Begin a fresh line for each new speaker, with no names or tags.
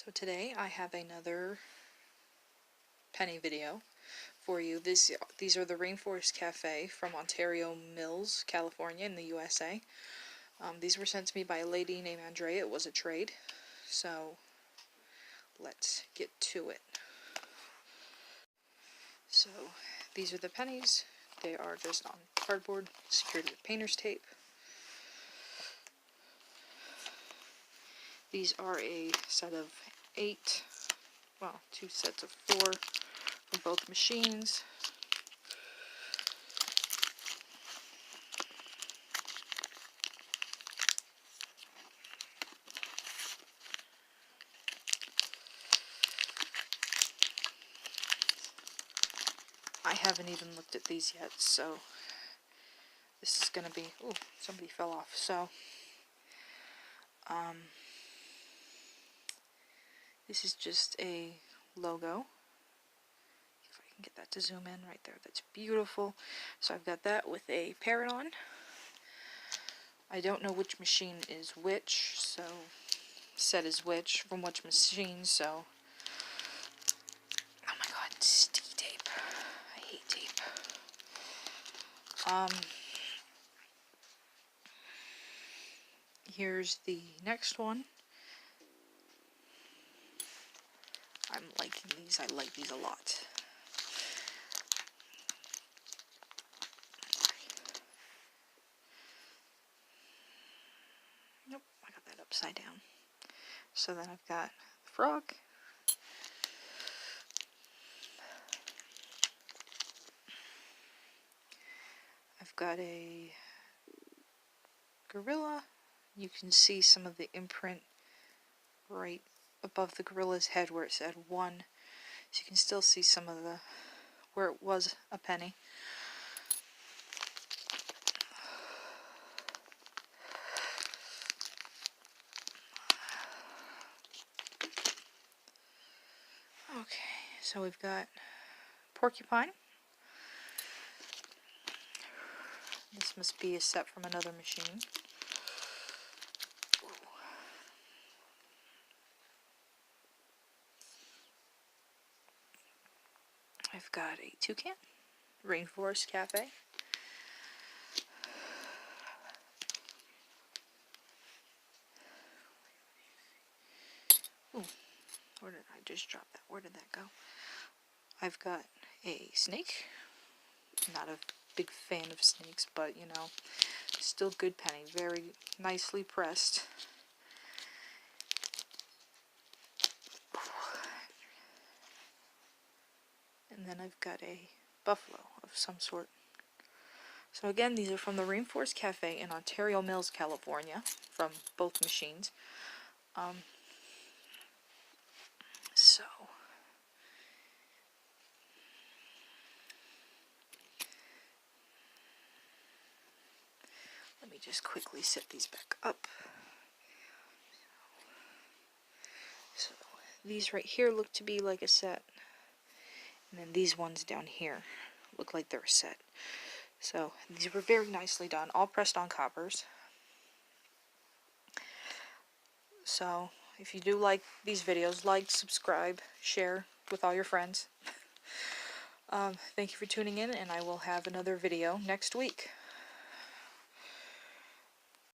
So today I have another penny video for you. These are the Rainforest Cafe from Ontario Mills, California in the USA. These were sent to me by a lady named Andrea. It was a trade. So let's get to it. So these are the pennies. They are just on cardboard, secured with painter's tape. These are a set of 8, well, 2 sets of 4 from both machines. I haven't even looked at these yet, so this is gonna be, ooh, somebody fell off. So this is just a logo. If I can get that to zoom in right there, that's beautiful. So I've got that with a parrot on. I don't know which machine is which, so set is which from which machine, so oh my god, sticky tape. I hate tape. Here's the next one. I'm liking these. I like these a lot. Nope, I got that upside down. So then I've got the frog. I've got a gorilla. You can see some of the imprint right above the gorilla's head where it said 1. So you can still see some of the where it was a penny. Okay, so we've got porcupine. This must be a set from another machine. I've got a toucan, Rainforest Cafe. Ooh, where did I just drop that? Where did that go? I've got a snake. Not a big fan of snakes, but you know, still good penny. Very nicely pressed. And then I've got a buffalo of some sort. So again, these are from the Rainforest Cafe in Ontario Mills, California, from both machines. So let me just quickly set these back up. So these right here look to be like a set. And then these ones down here look like they're a set. So these were very nicely done, all pressed on coppers. So if you do like these videos, like, subscribe, share with all your friends. Thank you for tuning in, and I will have another video next week.